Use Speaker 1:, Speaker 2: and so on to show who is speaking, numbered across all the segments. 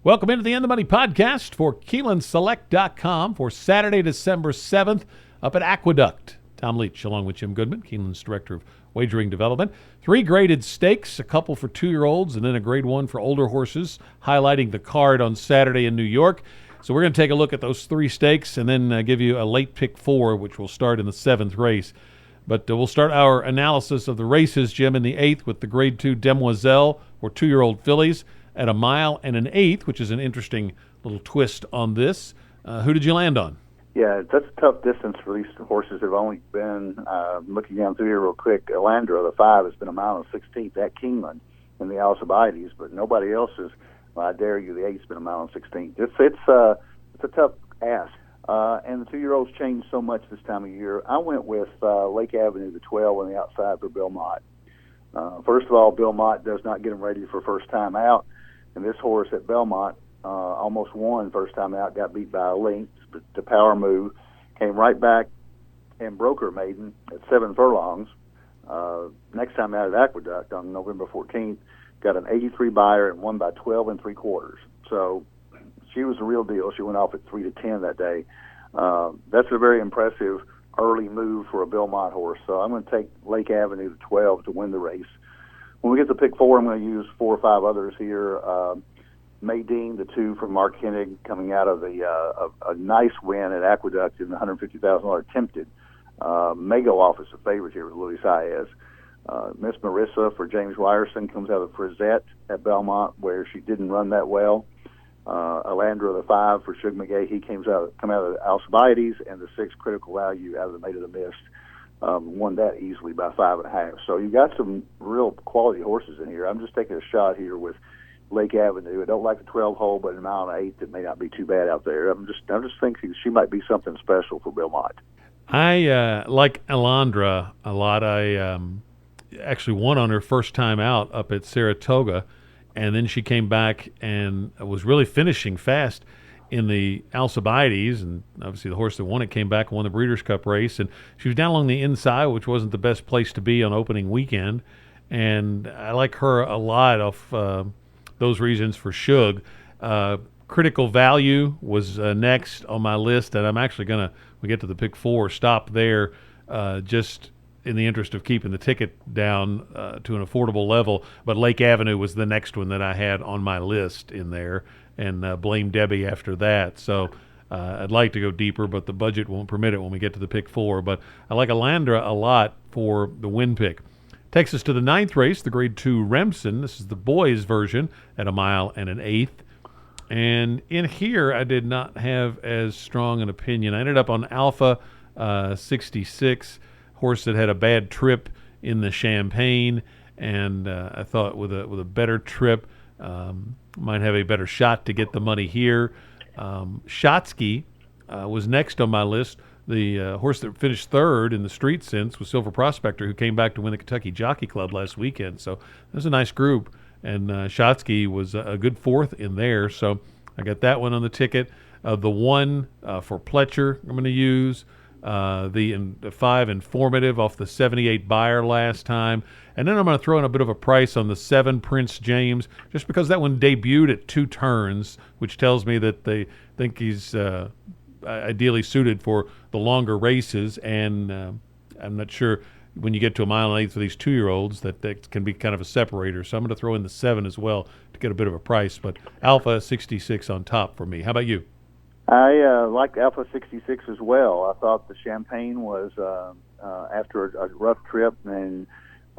Speaker 1: Welcome into the End the Money podcast for KeenelandSelect.com for Saturday, December 7th up at Aqueduct. Tom Leach along with Jim Goodman, Keeneland's Director of Wagering Development. 3 graded stakes, a couple for 2-year-olds and then a grade 1 for older horses, highlighting the card on Saturday in New York. So we're going to take a look at those 3 stakes and then give you a late pick 4, which will start in the 7th race. But we'll start our analysis of the races, Jim, in the 8th with the grade 2 Demoiselle for 2-year-old fillies at 1 mile and 1/8, which is an interesting little twist on this. Who did you land on?
Speaker 2: Yeah, that's a tough distance for these horses that have only been, looking down through here real quick, Elandra, the 5, has been 1 mile and 1/16 at Keeneland in the Alcibiades, but nobody else is, I dare you, the 8's been 1 mile and 1/16. It's a tough ask. And the 2-year-olds changed so much this time of year. I went with Lake Avenue, the 12, on the outside for Bill Mott. First of all, Bill Mott does not get him ready for first time out. And this horse at Belmont almost won first time out, got beat by a length. But the power move came right back and broke her maiden at 7 furlongs. Next time out at Aqueduct on November 14th, got an 83 buyer and won by 12 3/4. So she was the real deal. She went off at 3-10 that day. That's a very impressive early move for a Belmont horse. So I'm going to take Lake Avenue, the 12, to win the race. When we get to pick 4, I'm going to use 4 or 5 others here. Maydeen, the 2 from Mark Hennig, coming out of a nice win at Aqueduct in the $150,000 Tempted. May go off as a favorite here with Louis Saez. Miss Marissa for James Ryerson comes out of Frizette at Belmont, where she didn't run that well. Elandra, the 5 for Shug McGay, he come out of the Alcibiades, and the 6 Critical Value out of the Maid of the Mist. Won that easily by 5.5. So you got some real quality horses in here. I'm just taking a shot here with Lake Avenue. I don't like the 12 hole, but in 1 mile and 1/8, it may not be too bad out there. I'm just thinking she might be something special for Bill Mott.
Speaker 1: I like Elandra a lot. I actually won on her first time out up at Saratoga, and then she came back and was really finishing fast in the Alcibiades, and obviously the horse that won it came back and won the Breeders' Cup race, and she was down along the inside, which wasn't the best place to be on opening weekend, and I like her a lot off those reasons for Shug. Critical Value was next on my list, and I'm actually going to, we get to the pick 4, stop there just in the interest of keeping the ticket down to an affordable level, but Lake Avenue was the next one that I had on my list in there, and Blame Debbie after that. So I'd like to go deeper, but the budget won't permit it when we get to the pick 4. But I like Elandra a lot for the win pick. Takes us to the 9th race, the grade 2 Remsen. This is the boys' version at 1 mile and 1/8. And in here, I did not have as strong an opinion. I ended up on Alpha 66, horse that had a bad trip in the Champagne, and I thought with a better trip, might have a better shot to get the money here. Shotsky was next on my list. The horse that finished 3rd in the street sense was Silver Prospector, who came back to win the Kentucky Jockey Club last weekend. So it was a nice group, and Shotsky was a good 4th in there. So I got that one on the ticket. The 1 for Pletcher I'm going to use. The 5 Informative off the 78 buyer last time. And then I'm going to throw in a bit of a price on the 7 Prince James, just because that one debuted at 2 turns, which tells me that they think he's ideally suited for the longer races. And I'm not sure when you get to 1 mile and 1/8 for these 2-year-olds that can be kind of a separator. So I'm going to throw in the 7 as well to get a bit of a price. But Alpha 66 on top for me. How about you?
Speaker 2: I liked Alpha 66 as well. I thought the Champagne was, after a rough trip, and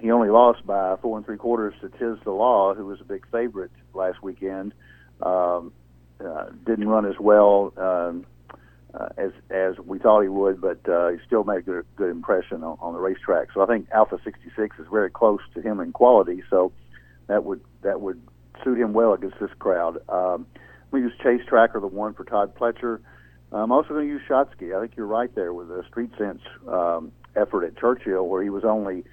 Speaker 2: he only lost by 4 3/4 to Tiz the Law, who was a big favorite last weekend. Didn't run as well as we thought he would, but he still made a good impression on the racetrack. So I think Alpha 66 is very close to him in quality, so that would suit him well against this crowd. We use Chase Tracker, the 1 for Todd Pletcher. I'm also going to use Shotsky. I think you're right there with the Street Sense effort at Churchill, where he was only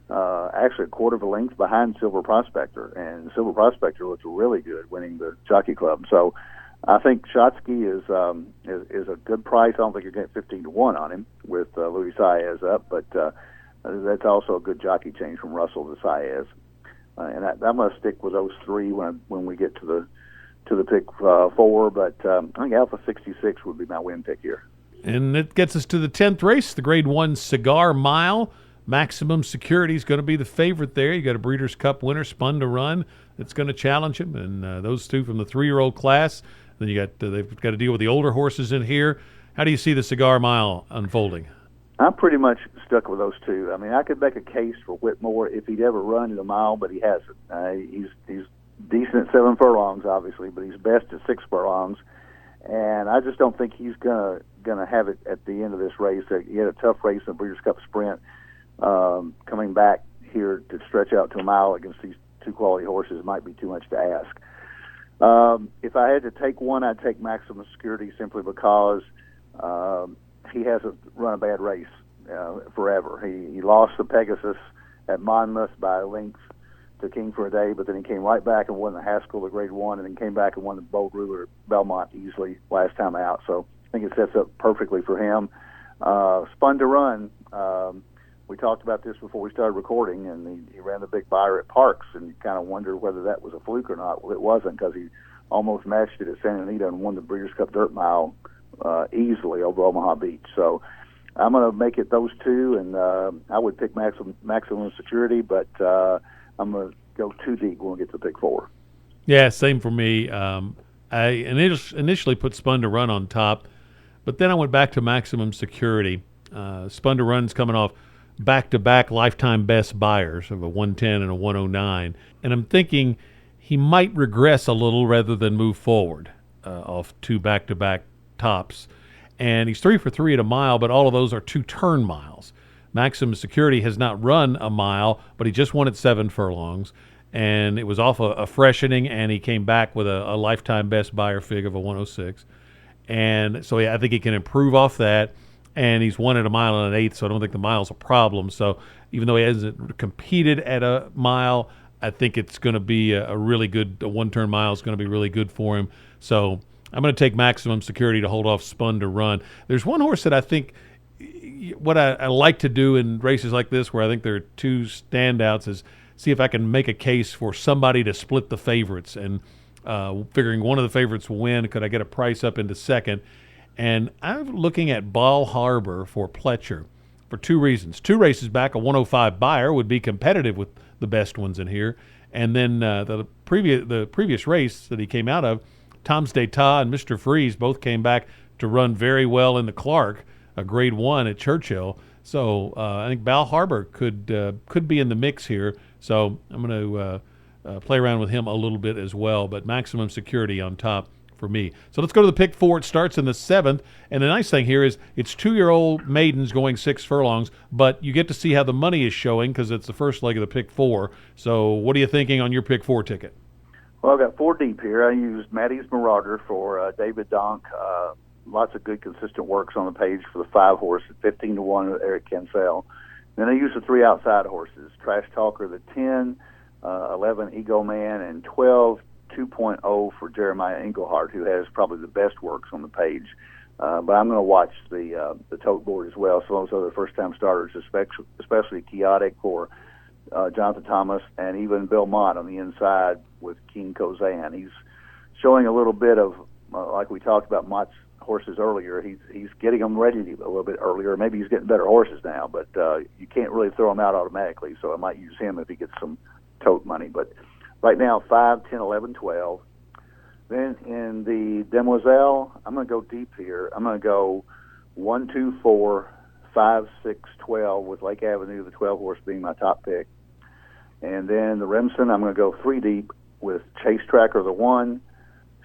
Speaker 2: actually a quarter of a length behind Silver Prospector, and Silver Prospector looked really good winning the Jockey Club. So I think Shotsky is a good price. I don't think you're getting 15-1 on him with Louis Saez up, but that's also a good jockey change from Russell to Saez. And I'm going to stick with those 3 when we get to the to the pick 4, but I think Alpha 66 would be my win pick here.
Speaker 1: And it gets us to the 10th race, the Grade 1 Cigar Mile. Maximum Security is going to be the favorite there. You got a Breeders' Cup winner, Spun to Run, that's going to challenge him, and those two from the 3-year-old class. Then you got they've got to deal with the older horses in here. How do you see the Cigar Mile unfolding?
Speaker 2: I'm pretty much stuck with those two. I mean, I could make a case for Whitmore if he'd ever run in a mile, but he hasn't. He's decent at 7 furlongs, obviously, but he's best at 6 furlongs. And I just don't think he's gonna have it at the end of this race. He had a tough race in the Breeders' Cup Sprint. Coming back here to stretch out to a mile against these two quality horses might be too much to ask. If I had to take one, I'd take Maximum Security simply because he hasn't run a bad race forever. He lost the Pegasus at Monmouth by a length to King for a Day, but then he came right back and won the Haskell, the Grade 1, and then came back and won the Bold Ruler at Belmont easily last time out. So I think it sets up perfectly for him. Spun to Run. We talked about this before we started recording, and he ran the big buyer at Parks, and you kind of wonder whether that was a fluke or not. Well, it wasn't, because he almost matched it at Santa Anita and won the Breeders' Cup Dirt Mile easily over Omaha Beach. So I'm going to make it those two, and I would pick Maximum Security, but I'm going to go too deep when we get to pick 4.
Speaker 1: Yeah, same for me. I initially put Spun to Run on top, but then I went back to Maximum Security. Spun to Run's coming off back-to-back lifetime best buyers of a 110 and a 109, and I'm thinking he might regress a little rather than move forward off 2 back-to-back tops. And he's 3 for 3 at a mile, but all of those are 2-turn miles. Maximum Security has not run a mile, but he just won at 7 furlongs, and it was off a freshening, and he came back with a lifetime best buyer fig of a 106. And so I think he can improve off that. And he's won at a mile and an eighth, so I don't think the mile's a problem. So even though he hasn't competed at a mile, I think it's going to be a really good, a 1-turn mile is going to be really good for him. So I'm going to take Maximum Security to hold off Spun to Run. There's one horse that I think, what I like to do in races like this, where I think there are two standouts, is see if I can make a case for somebody to split the favorites. And figuring one of the favorites will win, could I get a price up into second? And I'm looking at Ball Harbor for Pletcher for 2 reasons. 2 races back, a 105 buyer would be competitive with the best ones in here. And then the previous race that he came out of, Tom's d'Etat and Mr. Freeze both came back to run very well in the Clark, a Grade 1 at Churchill. So I think Ball Harbor could be in the mix here. So I'm going to play around with him a little bit as well. But Maximum Security on top for me. So let's go to the pick 4. It starts in the 7th. And the nice thing here is it's 2-year-old maidens going 6 furlongs, but you get to see how the money is showing because it's the first leg of the pick 4. So what are you thinking on your pick 4 ticket?
Speaker 2: Well, I've got 4 deep here. I used Maddie's Marauder for David Donk. Lots of good, consistent works on the page for the 5 horse at 15 to 1 with Eric Kinsell. Then I used the 3 outside horses, Trash Talker, the 10, 11, Ego Man, and 12, 2.0 for Jeremiah Englehart, who has probably the best works on the page. But I'm going to watch the tote board as well. So those other first-time starters, especially Chaotic for Jonathan Thomas, and even Bill Mott on the inside with King Kozan. He's showing a little bit of, like we talked about Mott's horses earlier, he's getting them ready a little bit earlier. Maybe he's getting better horses now, but you can't really throw them out automatically, so I might use him if he gets some tote money. But right now, 5, 10, 11, 12. Then in the Demoiselle, I'm going to go deep here. I'm going to go 1, 2, 4, 5, 6, 12, with Lake Avenue, the 12 horse, being my top pick. And then the Remsen, I'm going to go 3 deep with Chase Tracker, the 1,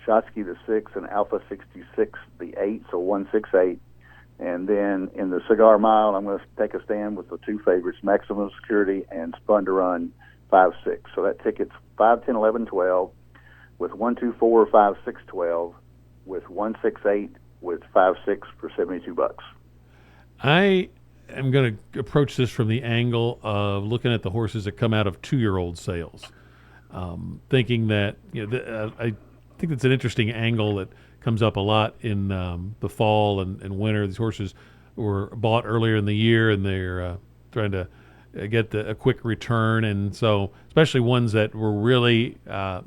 Speaker 2: Shotsky, the 6, and Alpha 66, the 8, so 168. And then in the Cigar Mile, I'm going to take a stand with the 2 favorites, Maximum Security and Spun to Run, 5, 6. So that ticket's 5, 10, 11, 12, with 1, 2, 4, 5, 6, 12, with 1, 6, 8, with 5, 6 for $72.
Speaker 1: I am going to approach this from the angle of looking at the horses that come out of 2-year-old sales, thinking that I think that's an interesting angle that comes up a lot in the fall and winter. These horses were bought earlier in the year, and they're trying to get a quick return, and so especially ones that were really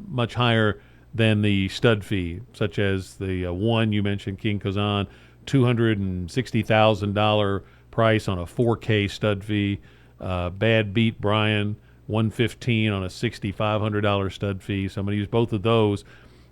Speaker 1: much higher than the stud fee, such as the one you mentioned, King Kazan, $260,000 price on a 4K stud fee. Bad Beat Brian, $115 on a $6,500 stud fee. So I'm going to use both of those.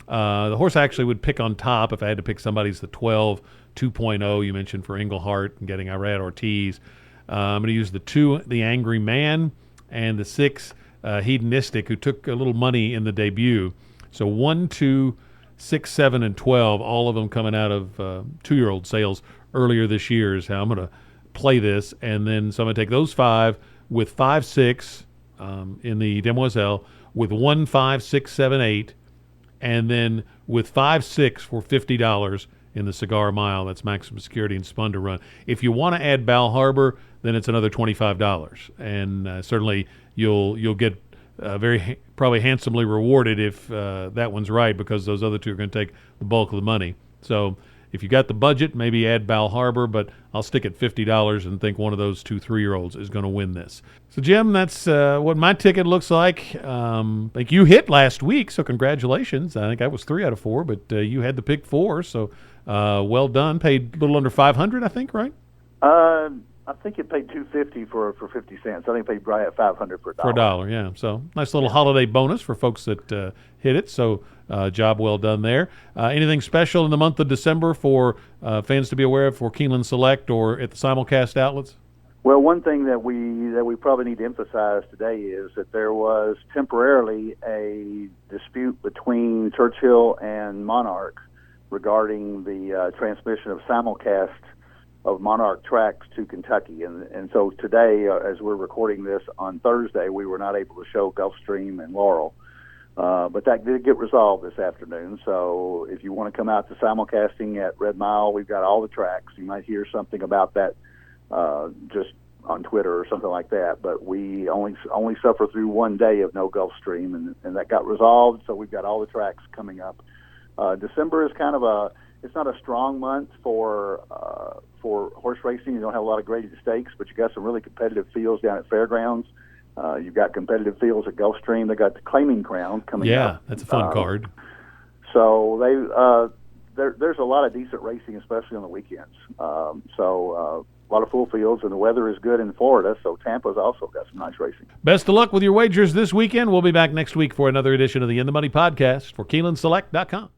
Speaker 1: The horse I actually would pick on top if I had to pick somebody's the 12 2.0 you mentioned for Englehart and getting Irad Ortiz. I'm going to use the 2, the Angry Man, and the 6, Hedonistic, who took a little money in the debut. So 1, 2, 6, 7, and 12, all of them coming out of 2-year-old sales earlier this year is how I'm going to play this. And then so I'm going to take those 5 with 5, 6 in the Demoiselle, with 1, 5, 6, 7, 8, and then with 5, 6 for $50 in the Cigar Mile. That's maximum security and spun to run. If you want to add Bal Harbor, then it's another $25, and certainly you'll get probably handsomely rewarded if that one's right, because those other 2 are going to take the bulk of the money. So if you got the budget, maybe add Bal Harbor, but I'll stick at $50 and think one of those 2 3-year-olds is going to win this. So, Jim, that's what my ticket looks like. I think you hit last week, so congratulations. I think I was 3 out of 4, but you had the pick 4, so well done. Paid a little under $500, I think, right?
Speaker 2: I think it paid $250 for 50 cents. I think it paid right at $500 for $1.
Speaker 1: For $1, yeah. So nice little holiday bonus for folks that hit it. So job well done there. Anything special in the month of December for fans to be aware of for Keeneland Select or at the simulcast outlets?
Speaker 2: Well, one thing that we probably need to emphasize today is that there was temporarily a dispute between Churchill and Monarch regarding the transmission of simulcast of Monarch tracks to Kentucky. And so today, as we're recording this on Thursday, we were not able to show Gulfstream and Laurel. But that did get resolved this afternoon. So if you want to come out to simulcasting at Red Mile, we've got all the tracks. You might hear something about that just on Twitter or something like that. But we only suffer through one day of no Gulfstream, and that got resolved. So we've got all the tracks coming up. December is kind of it's not a strong month for horse racing. You don't have a lot of graded stakes, but you got some really competitive fields down at Fairgrounds. You've got competitive fields at Gulfstream. They got the Claiming Crown coming up.
Speaker 1: Yeah, that's a fun card.
Speaker 2: So there's a lot of decent racing, especially on the weekends. A lot of full fields, and the weather is good in Florida, so Tampa's also got some nice racing.
Speaker 1: Best of luck with your wagers this weekend. We'll be back next week for another edition of the In the Money podcast for KeenelandSelect.com.